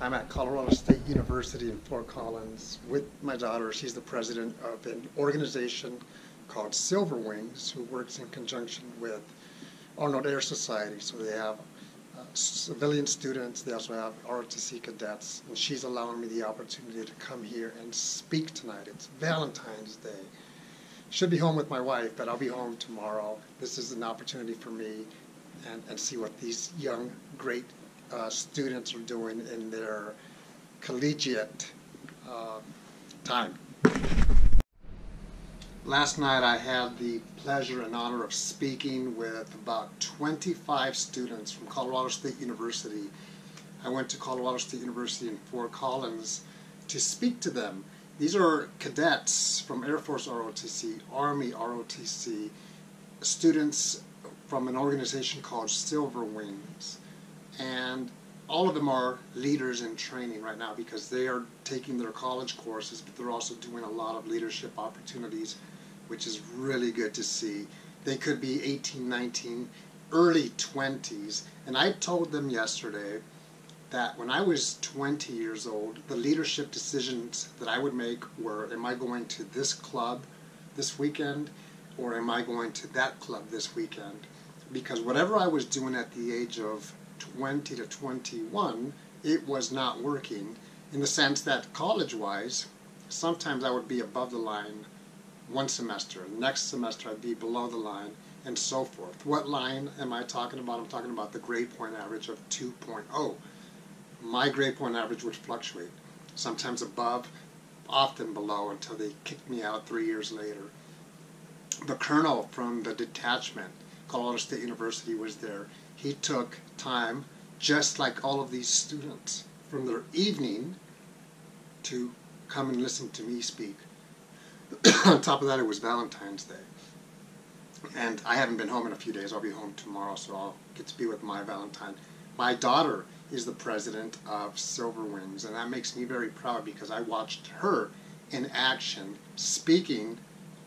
I'm at Colorado State University in Fort Collins with my daughter. She's the president of an organization called Silver Wings, who works in conjunction with Arnold Air Society. So they have civilian students, they also have ROTC cadets, and she's allowing me the opportunity to come here and speak tonight. It's Valentine's Day. Should be home with my wife, but I'll be home tomorrow. This is an opportunity for me and see what these young, great students are doing in their collegiate time. Last night I had the pleasure and honor of speaking with about 25 students from Colorado State University. I went to Colorado State University in Fort Collins to speak to them. These are cadets from Air Force ROTC, Army ROTC, students from an organization called Silver Wings. And all of them are leaders in training right now because they are taking their college courses, but they're also doing a lot of leadership opportunities, which is really good to see. They could be 18, 19, early 20s. And I told them yesterday that when I was 20 years old, the leadership decisions that I would make were, am I going to this club this weekend, or am I going to that club this weekend? Because whatever I was doing at the age of 20 to 21, it was not working, in the sense that college-wise, sometimes I would be above the line one semester, next semester I'd be below the line, and so forth. What line am I talking about? I'm talking about the grade point average of 2.0. My grade point average would fluctuate, sometimes above, often below, until they kicked me out 3 years later. The colonel from the detachment, Colorado State University, was there. He took time, just like all of these students, from their evening to come and listen to me speak. On top of that, it was Valentine's Day. And I haven't been home in a few days. I'll be home tomorrow, so I'll get to be with my Valentine. My daughter is the president of Silver Wings, and that makes me very proud because I watched her in action speaking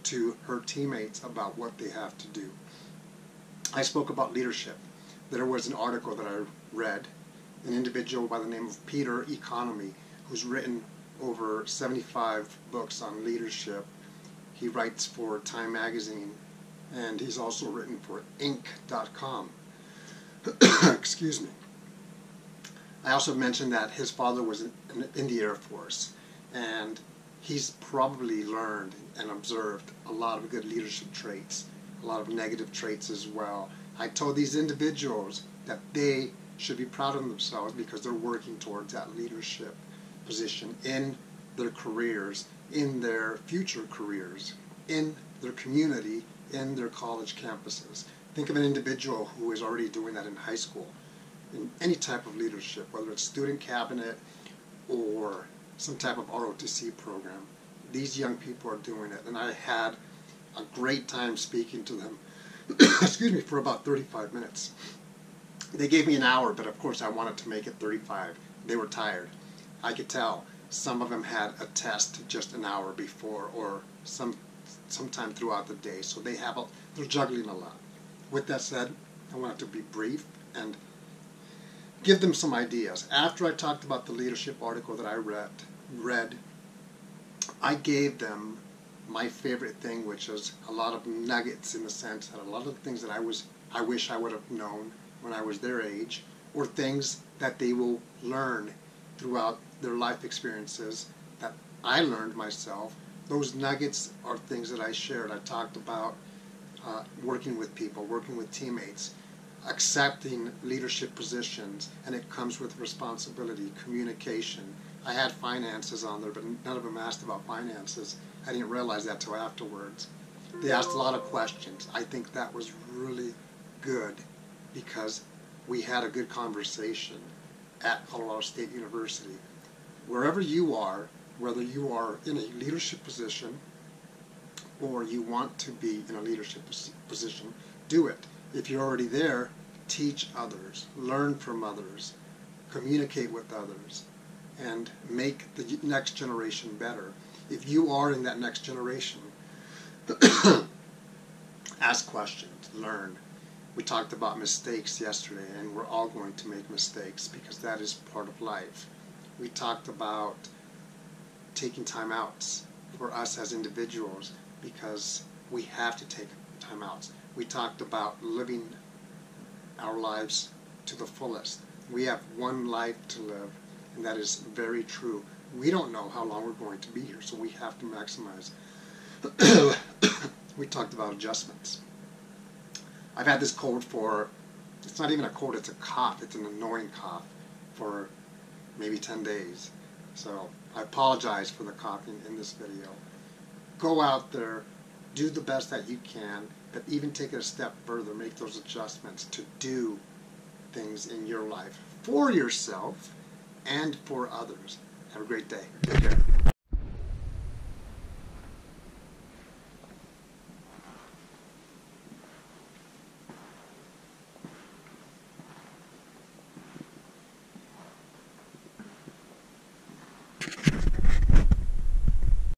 to her teammates about what they have to do. I spoke about leadership. There was an article that I read, an individual by the name of Peter Economy, who's written over 75 books on leadership. He writes for Time Magazine, and he's also written for Inc.com. Excuse me. I also mentioned that his father was in the Air Force, and he's probably learned and observed a lot of good leadership traits, a lot of negative traits as well. I told these individuals that they should be proud of themselves because they're working towards that leadership position in their careers, in their future careers, in their community, in their college campuses. Think of an individual who is already doing that in high school, in any type of leadership, whether it's student cabinet or some type of ROTC program. These young people are doing it, and I had a great time speaking to them excuse me, for about 35 minutes. They gave me an hour, but of course I wanted to make it 35. They were tired. I could tell some of them had a test just an hour before or sometime throughout the day, so they're juggling a lot. With that said, I wanted to be brief and give them some ideas. After I talked about the leadership article that I read, I gave them my favorite thing, which is a lot of nuggets, in the sense that a lot of the things that I wish I would have known when I was their age, or things that they will learn throughout their life experiences that I learned myself. Those nuggets are things that I shared. I talked about working with people, working with teammates, accepting leadership positions, and it comes with responsibility, communication. I had finances on there, but none of them asked about finances. I didn't realize that till afterwards. They asked a lot of questions. I think that was really good because we had a good conversation at Colorado State University. Wherever you are, whether you are in a leadership position or you want to be in a leadership position, do it. If you're already there, teach others, learn from others, communicate with others, and make the next generation better. If you are in that next generation, ask questions, learn. We talked about mistakes yesterday, and we're all going to make mistakes because that is part of life. We talked about taking time outs for us as individuals because we have to take time outs. We talked about living our lives to the fullest. We have one life to live, and that is very true. We don't know how long we're going to be here, so we have to maximize. We talked about adjustments. I've had this cold for, it's not even a cold, it's a cough. It's an annoying cough for maybe 10 days. So I apologize for the coughing in this video. Go out there, do the best that you can, but even take it a step further, make those adjustments to do things in your life for yourself and for others. Have a great day. Take care.